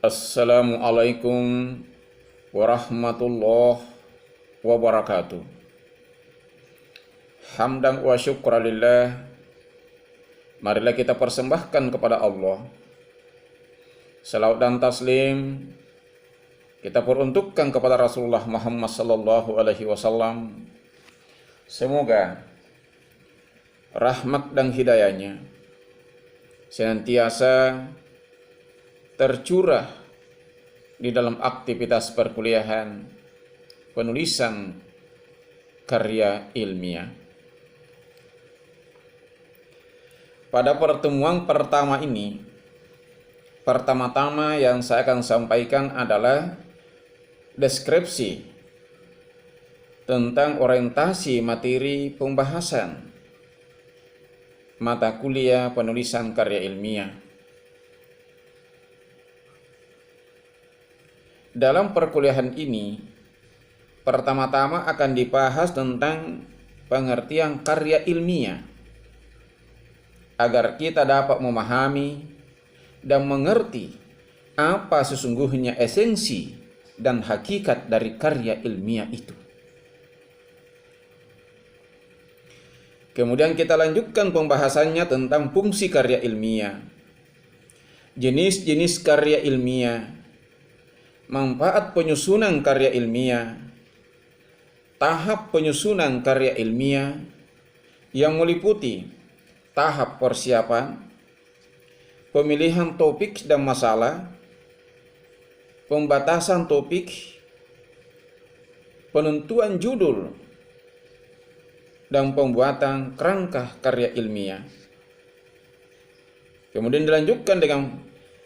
Assalamualaikum warahmatullahi wabarakatuh. Hamdan wa syukralillah. Marilah kita persembahkan kepada Allah salawat dan taslim kita peruntukkan kepada Rasulullah Muhammad sallallahu alaihi wasallam. Semoga rahmat dan hidayahnya senantiasa tercurah di dalam aktivitas perkuliahan, penulisan karya ilmiah. Pada pertemuan pertama ini, pertama-tama yang saya akan sampaikan adalah deskripsi tentang orientasi materi pembahasan mata kuliah penulisan karya ilmiah. Dalam perkuliahan ini, pertama-tama akan dibahas tentang pengertian karya ilmiah, agar kita dapat memahami dan mengerti apa sesungguhnya esensi dan hakikat dari karya ilmiah itu. Kemudian kita lanjutkan pembahasannya tentang fungsi karya ilmiah, jenis-jenis karya ilmiah, manfaat penyusunan karya ilmiah, tahap penyusunan karya ilmiah yang meliputi tahap persiapan, pemilihan topik dan masalah, pembatasan topik, penentuan judul, dan pembuatan kerangka karya ilmiah. Kemudian dilanjutkan dengan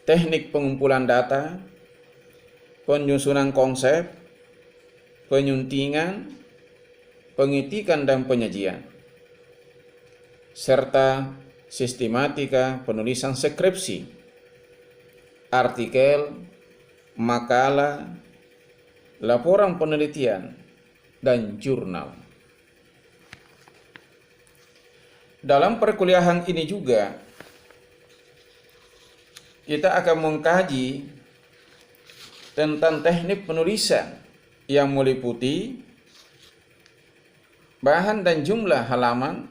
teknik pengumpulan data, penyusunan konsep, penyuntingan, pengetikan dan penyajian, serta sistematika penulisan skripsi, artikel, makalah, laporan penelitian, dan jurnal. Dalam perkuliahan ini juga kita akan mengkaji tentang teknik penulisan yang meliputi bahan dan jumlah halaman,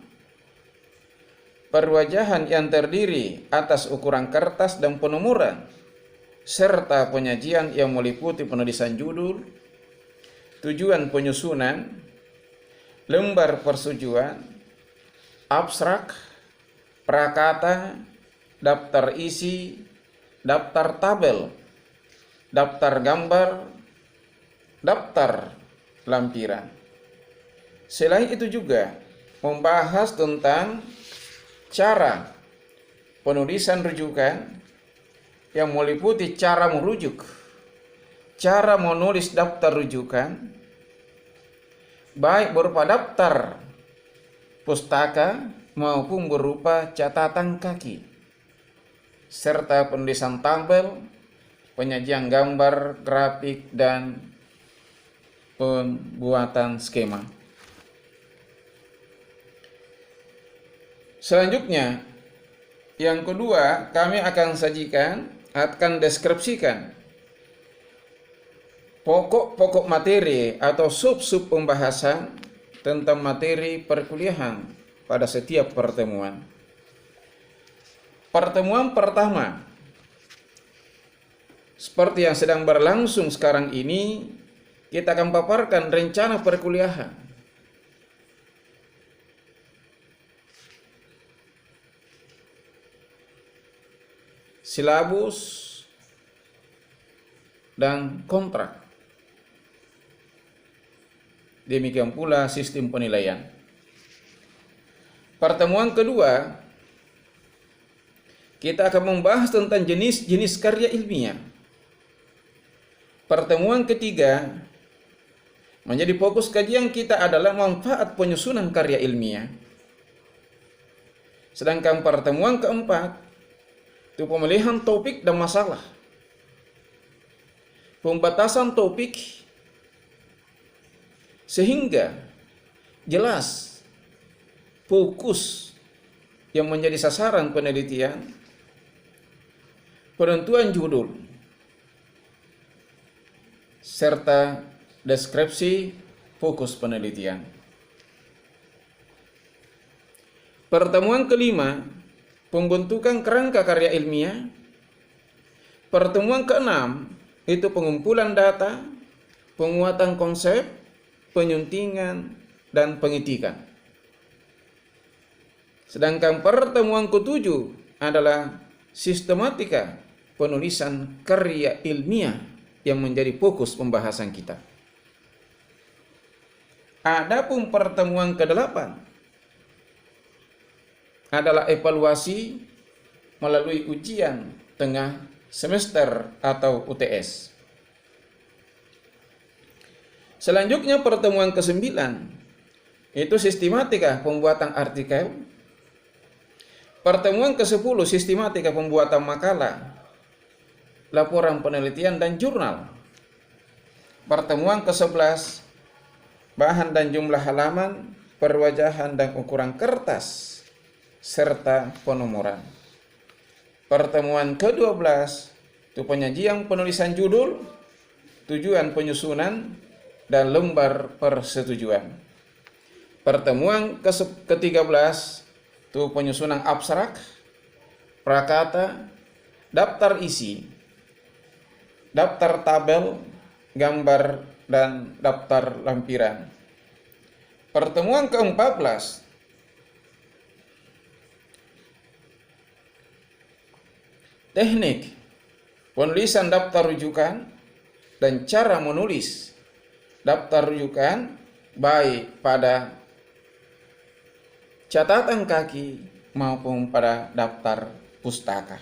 perwajahan yang terdiri atas ukuran kertas dan penomoran, serta penyajian yang meliputi penulisan judul, tujuan penyusunan, lembar persetujuan, abstrak, prakata, daftar isi, daftar tabel, daftar gambar, daftar lampiran. Selain itu juga membahas tentang cara penulisan rujukan yang meliputi cara merujuk, cara menulis daftar rujukan, baik berupa daftar pustaka maupun berupa catatan kaki, serta penulisan tabel, penyajian gambar, grafik, dan pembuatan skema. Selanjutnya, yang kedua, kami akan deskripsikan pokok-pokok materi atau sub-sub pembahasan tentang materi perkuliahan pada setiap pertemuan. Pertemuan pertama, seperti yang sedang berlangsung sekarang ini, kita akan paparkan rencana perkuliahan. Silabus dan kontrak. Demikian pula sistem penilaian. Pertemuan kedua, kita akan membahas tentang jenis-jenis karya ilmiah. Pertemuan ketiga, menjadi fokus kajian kita adalah manfaat penyusunan karya ilmiah. Sedangkan pertemuan keempat, itu pemilihan topik dan masalah, pembatasan topik, sehingga jelas fokus yang menjadi sasaran penelitian, penentuan judul, serta deskripsi fokus penelitian. Pertemuan kelima, pembentukan kerangka karya ilmiah. Pertemuan keenam, itu pengumpulan data, penguatan konsep, penyuntingan, dan pengetikan. Sedangkan pertemuan ketujuh adalah sistematika penulisan karya ilmiah yang menjadi fokus pembahasan kita. Adapun pertemuan ke-8 adalah evaluasi melalui ujian tengah semester atau UTS. Selanjutnya pertemuan ke-9 itu sistematika pembuatan artikel. Pertemuan ke-10 sistematika pembuatan makalah, laporan penelitian dan jurnal. Pertemuan ke-11 bahan dan jumlah halaman, perwajahan dan ukuran kertas, serta penomoran. Pertemuan ke-12 itu penyajian penulisan judul, tujuan penyusunan, dan lembar persetujuan. Pertemuan ke-13 itu penyusunan abstrak, prakata, daftar isi, daftar tabel, gambar, dan daftar lampiran. Pertemuan ke-14 teknik penulisan daftar rujukan dan cara menulis daftar rujukan baik pada catatan kaki maupun pada daftar pustaka.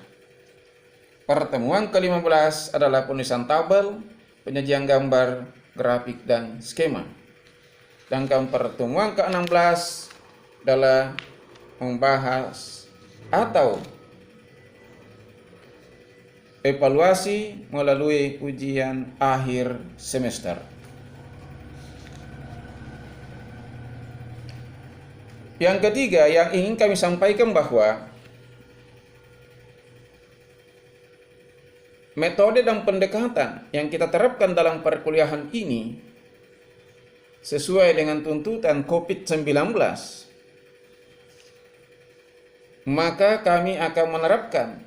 Pertemuan ke-15 adalah penulisan tabel, penyajian gambar, grafik, dan skema. Sedangkan pertemuan ke-16 adalah membahas atau evaluasi melalui ujian akhir semester. Yang ketiga yang ingin kami sampaikan bahwa metode dan pendekatan yang kita terapkan dalam perkuliahan ini sesuai dengan tuntutan COVID-19, maka kami akan menerapkan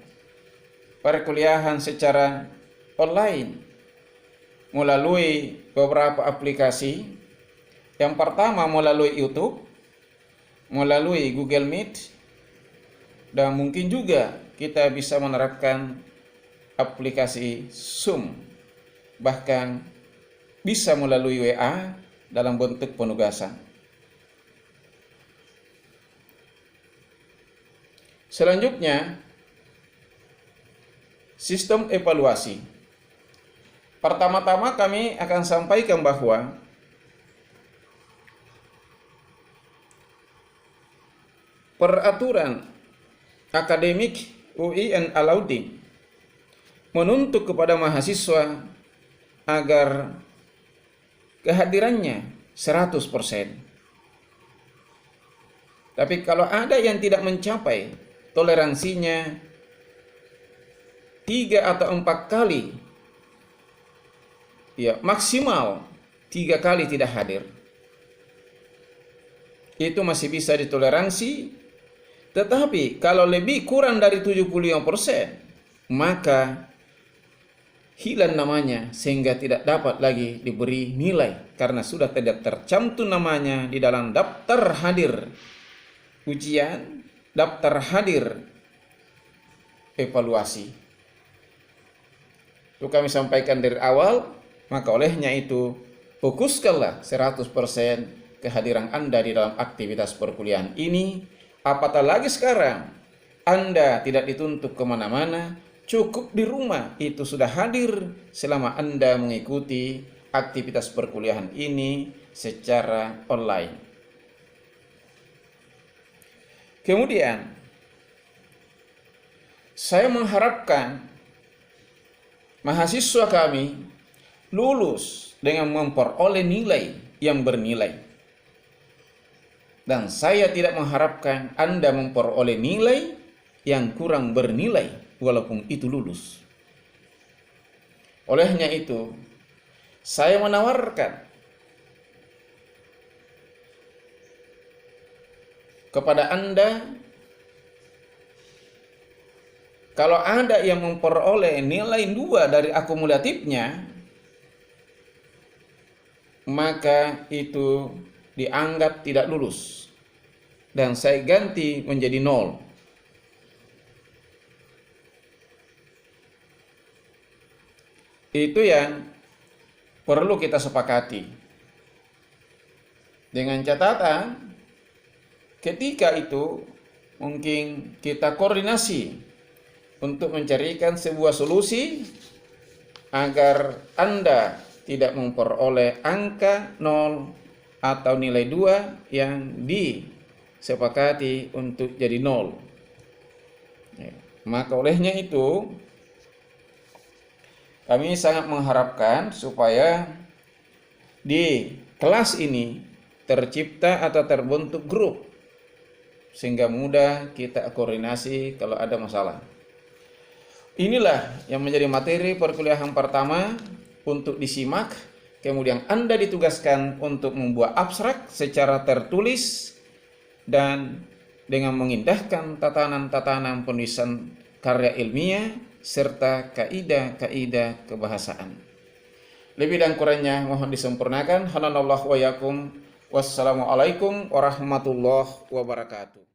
perkuliahan secara online melalui beberapa aplikasi. Yang pertama melalui YouTube, melalui Google Meet, dan mungkin juga kita bisa menerapkan aplikasi Zoom, bahkan bisa melalui WA dalam bentuk penugasan. Selanjutnya, sistem evaluasi. Pertama-tama kami akan sampaikan bahwa peraturan akademik UIN Alauddin menuntut kepada mahasiswa agar kehadirannya 100%. Tapi kalau ada yang tidak mencapai toleransinya 3 atau 4 kali, ya maksimal 3 kali tidak hadir, itu masih bisa ditoleransi. Tetapi kalau lebih kurang dari 75%, maka hilang namanya sehingga tidak dapat lagi diberi nilai karena sudah tidak tercantum namanya di dalam daftar hadir ujian, daftar hadir evaluasi. Itu kami sampaikan dari awal, maka olehnya itu fokuskanlah 100% kehadiran Anda di dalam aktivitas perkuliahan ini. Apatah lagi sekarang Anda tidak dituntut kemana-mana, cukup di rumah itu sudah hadir selama Anda mengikuti aktivitas perkuliahan ini secara online. Kemudian saya mengharapkan mahasiswa kami lulus dengan memperoleh nilai yang bernilai. Dan saya tidak mengharapkan Anda memperoleh nilai yang kurang bernilai walaupun itu lulus. Olehnya itu, Saya menawarkan kepada Anda, kalau ada yang memperoleh nilai 2 dari akumulatifnya, maka itu dianggap tidak lulus dan saya ganti menjadi 0. Itu yang perlu kita sepakati. Dengan catatan, ketika itu mungkin kita koordinasi untuk mencarikan sebuah solusi agar Anda tidak memperoleh angka 0 atau nilai 2 yang disepakati untuk jadi 0. Maka olehnya itu kami sangat mengharapkan supaya di kelas ini tercipta atau terbentuk grup sehingga mudah kita koordinasi kalau ada masalah. Inilah yang menjadi materi perkuliahan pertama untuk disimak. Kemudian Anda ditugaskan untuk membuat abstrak secara tertulis dan dengan mengindahkan tatanan-tatanan penulisan karya ilmiah serta kaidah-kaidah kebahasaan. Lebih dan kurangnya mohon disempurnakan. Hananallahu wa yakum. Wassalamualaikum warahmatullahi wabarakatuh.